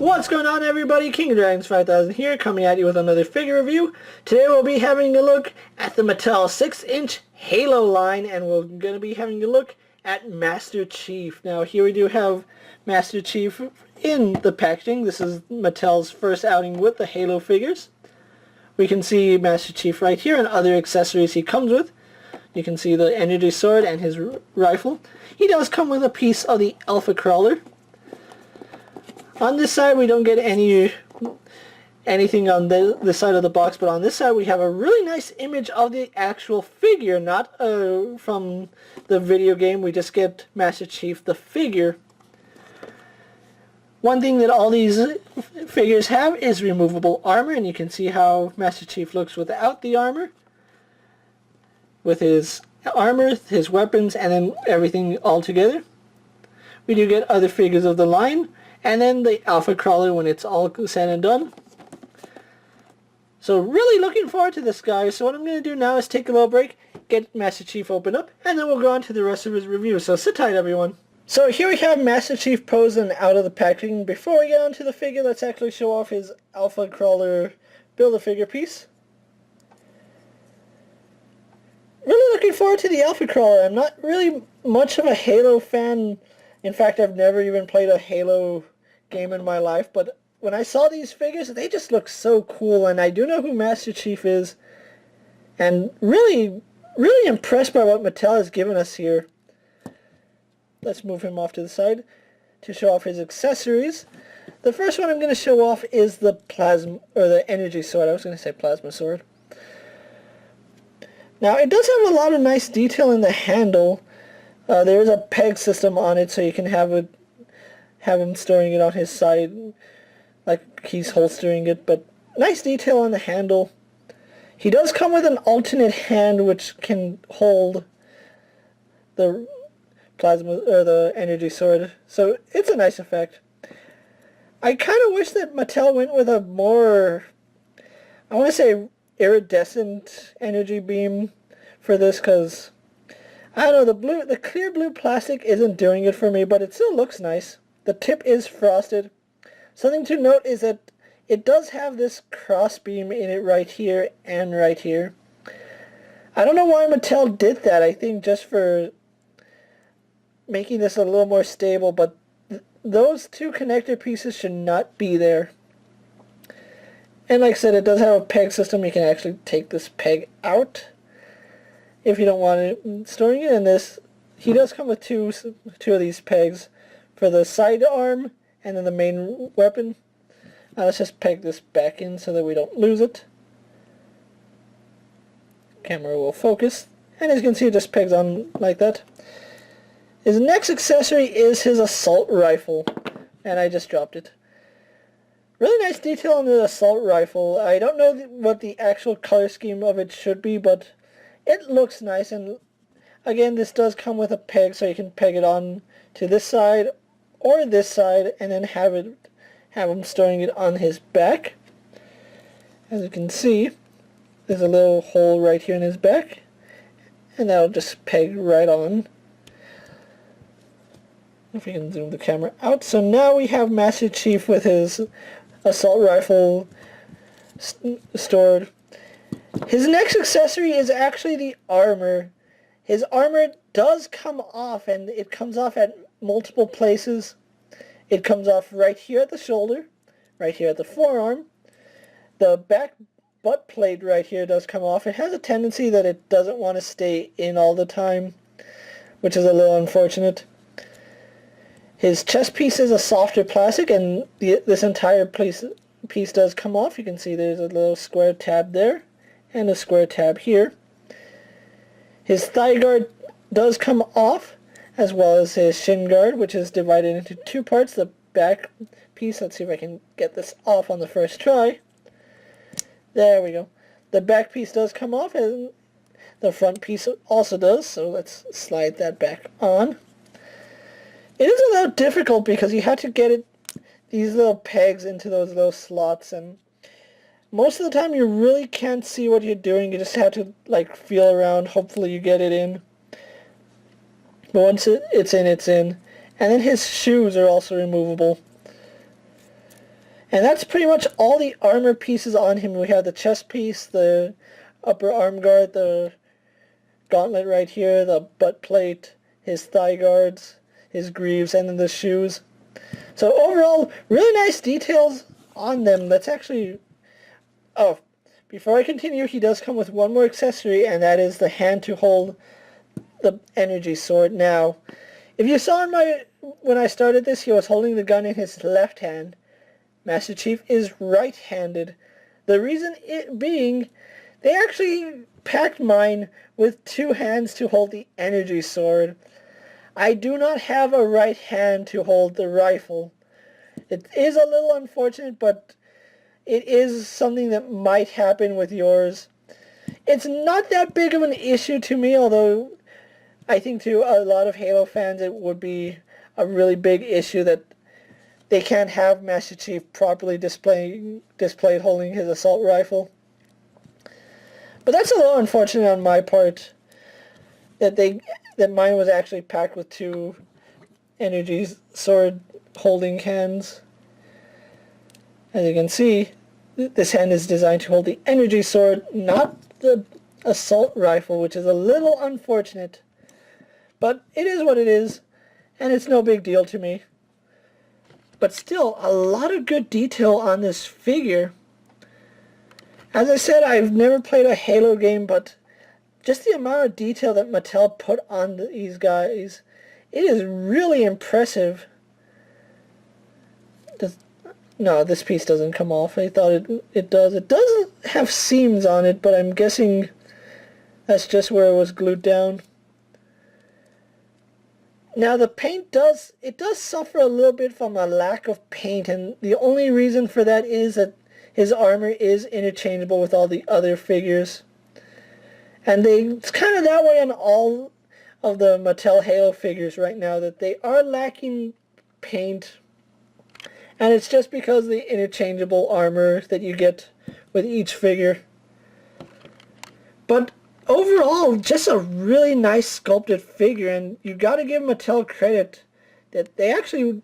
What's going on, everybody? KingofDragons 5000 here, coming at you with another figure review. Today we'll be having a look at the Mattel 6-inch Halo line, and we're going to be having a look at Master Chief. Now here we do have Master Chief in the packaging. This is Mattel's first outing with the Halo figures. We can see Master Chief right here and other accessories he comes with. You can see the energy sword and his rifle. He does come with a piece of the Alpha Crawler. On this side we don't get anything on this side of the box, but on this side we have a really nice image of the actual figure, not from the video game. We just get Master Chief the figure. One thing that all these figures have is removable armor, and you can see how Master Chief looks without the armor. With his armor, his weapons, and then everything all together. We do get other figures of the line, and then the Alpha Crawler when it's all said and done. So really looking forward to this, guys. So what I'm going to do now is take a little break, get Master Chief open up, and then we'll go on to the rest of his review. So sit tight, everyone. So here we have Master Chief posed and out of the packaging. Before we get onto the figure, let's actually show off his Alpha Crawler Build-A-Figure piece. Really looking forward to the Alpha Crawler. I'm not really much of a Halo fan. In fact, I've never even played a Halo game in my life, but when I saw these figures, they just look so cool, and I do know who Master Chief is, and really impressed by what Mattel has given us here. Let's move him off to the side to show off his accessories. The first one I'm going to show off is the the energy sword. I was going to say plasma sword. Now, it does have a lot of nice detail in the handle. There is a peg system on it, so you can have him storing it on his side, like he's holstering it, but nice detail on the handle. He does come with an alternate hand which can hold the plasma or the energy sword, so it's a nice effect. I kind of wish that Mattel went with a more, I want to say, iridescent energy beam for this, because I don't know, the clear blue plastic isn't doing it for me, but it still looks nice. The tip is frosted. Something to note is that it does have this cross beam in it right here and right here. I don't know why Mattel did that. I think just for making this a little more stable, but those two connector pieces should not be there. And like I said, it does have a peg system. You can actually take this peg out if you don't want it storing it. And this, he does come with two of these pegs for the side arm and then the main weapon. Let's just peg this back in so that we don't lose it. Camera will focus, and as you can see, it just pegs on like that. His next accessory is his assault rifle, and I just dropped it. Really nice detail on the assault rifle. I don't know what the actual color scheme of it should be, but it looks nice. And again, this does come with a peg, so you can peg it on to this side or this side, and then have him storing it on his back. As you can see, there's a little hole right here in his back, and that'll just peg right on. If we can zoom the camera out. So now we have Master Chief with his assault rifle stored. His next accessory is actually the armor. His armor does come off, and it comes off at multiple places. It comes off right here at the shoulder, right here at the forearm. The back butt plate right here does come off. It has a tendency that it doesn't want to stay in all the time, which is a little unfortunate. His chest piece is a softer plastic, and this entire piece does come off. You can see there's a little square tab there and a square tab here. His thigh guard does come off, as well as his shin guard, which is divided into two parts. The back piece, let's see if I can get this off on the first try. There we go. The back piece does come off, and the front piece also does, so let's slide that back on. It is a little difficult because you have to get these little pegs into those little slots, and most of the time you really can't see what you're doing. You just have to like feel around. Hopefully you get it in. But once it's in, it's in. And then his shoes are also removable. And that's pretty much all the armor pieces on him. We have the chest piece, the upper arm guard, the gauntlet right here, the butt plate, his thigh guards, his greaves, and then the shoes. So overall, really nice details on them. That's actually... Oh, before I continue, he does come with one more accessory, and that is the hand to hold the energy sword. Now, if you saw when I started this, he was holding the gun in his left hand. Master Chief is right-handed. The reason it being, they actually packed mine with two hands to hold the energy sword. I do not have a right hand to hold the rifle. It is a little unfortunate, but it is something that might happen with yours. It's not that big of an issue to me, although I think to a lot of Halo fans it would be a really big issue that they can't have Master Chief properly displayed holding his assault rifle. But that's a little unfortunate on my part that mine was actually packed with two energy sword holding hands. As you can see, this hand is designed to hold the energy sword, not the assault rifle, which is a little unfortunate. But it is what it is, and it's no big deal to me. But still, a lot of good detail on this figure. As I said, I've never played a Halo game, but just the amount of detail that Mattel put on these guys, it is really impressive. No, this piece doesn't come off. I thought it does. It doesn't have seams on it, but I'm guessing that's just where it was glued down. Now the paint does suffer a little bit from a lack of paint, and the only reason for that is that his armor is interchangeable with all the other figures. And it's kind of that way on all of the Mattel Halo figures right now, that they are lacking paint. And it's just because of the interchangeable armor that you get with each figure. But overall, just a really nice sculpted figure, and you gotta give Mattel credit that they actually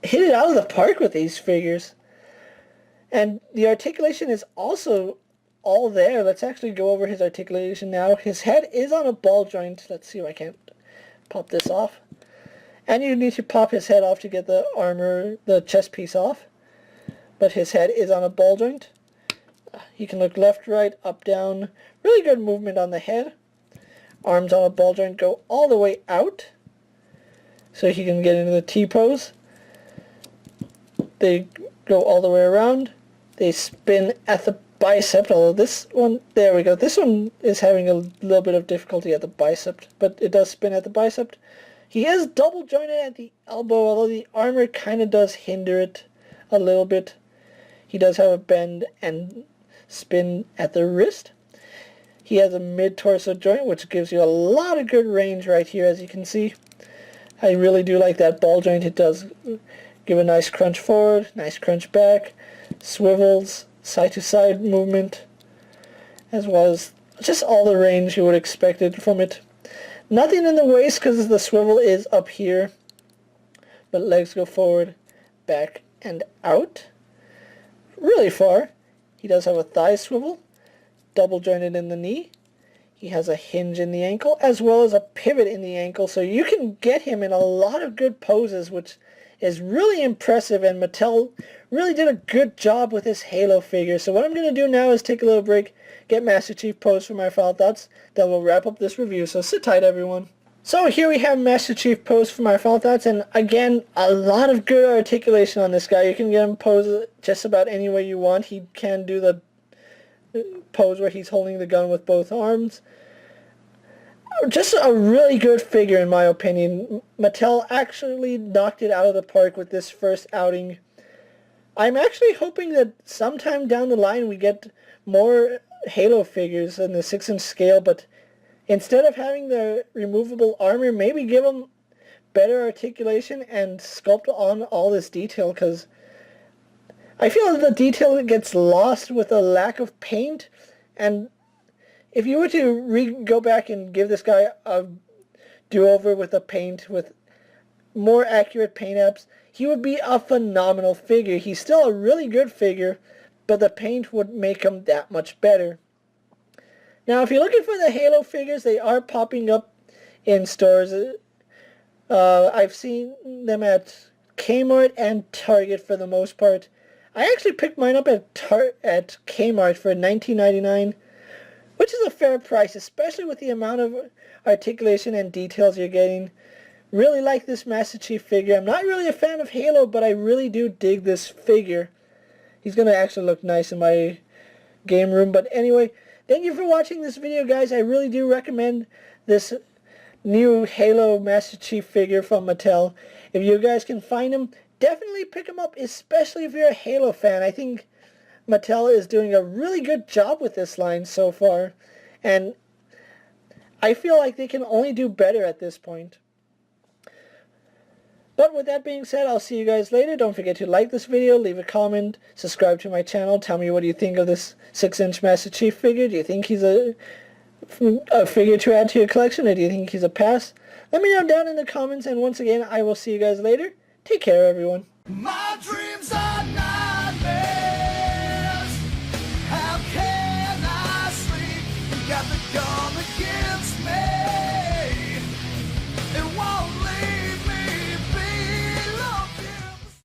hit it out of the park with these figures. And the articulation is also all there. Let's actually go over his articulation now. His head is on a ball joint. Let's see if I can't pop this off. And you need to pop his head off to get the armor, the chest piece off. But his head is on a ball joint. He can look left, right, up, down. Really good movement on the head. Arms on a ball joint go all the way out, so he can get into the T-pose. They go all the way around. They spin at the bicep, although this one, there we go. This one is having a little bit of difficulty at the bicep, but it does spin at the bicep. He is double jointed at the elbow, although the armor kind of does hinder it a little bit. He does have a bend and spin at the wrist. He has a mid-torso joint, which gives you a lot of good range right here, as you can see. I really do like that ball joint. It does give a nice crunch forward, nice crunch back, swivels, side-to-side movement, as well as just all the range you would expect it from it. Nothing in the waist because the swivel is up here, but legs go forward, back, and out. Really far. He does have a thigh swivel, double jointed in the knee. He has a hinge in the ankle, as well as a pivot in the ankle, so you can get him in a lot of good poses, which is really impressive, and Mattel really did a good job with this Halo figure. So what I'm going to do now is take a little break, get Master Chief posed for my final thoughts, then we'll wrap up this review, so sit tight everyone. So here we have Master Chief posed for my final thoughts, and again, a lot of good articulation on this guy. You can get him posed just about any way you want. He can do the pose where he's holding the gun with both arms. Just a really good figure in my opinion. Mattel actually knocked it out of the park with this first outing. I'm actually hoping that sometime down the line we get more Halo figures in the 6-inch scale, but instead of having the removable armor, maybe give them better articulation and sculpt on all this detail, because I feel that the detail gets lost with a lack of paint. And if you were to go back and give this guy a do-over with the paint, with more accurate paint apps, he would be a phenomenal figure. He's still a really good figure, but the paint would make him that much better. Now, if you're looking for the Halo figures, they are popping up in stores. I've seen them at Kmart and Target for the most part. I actually picked mine up at Kmart for $19.99, which is a fair price, especially with the amount of articulation and details you're getting. Really like this Master Chief figure. I'm not really a fan of Halo, but I really do dig this figure. He's going to actually look nice in my game room. But anyway, thank you for watching this video, guys. I really do recommend this new Halo Master Chief figure from Mattel. If you guys can find him, definitely pick him up, especially if you're a Halo fan. I think Mattel is doing a really good job with this line so far, and I feel like they can only do better at this point. But with that being said, I'll see you guys later. Don't forget to like this video, leave a comment, subscribe to my channel. Tell me what you think of this 6-inch Master Chief figure. Do you think he's a figure to add to your collection, or do you think he's a pass? Let me know down in the comments, and once again, I will see you guys later. Take care, everyone. My dream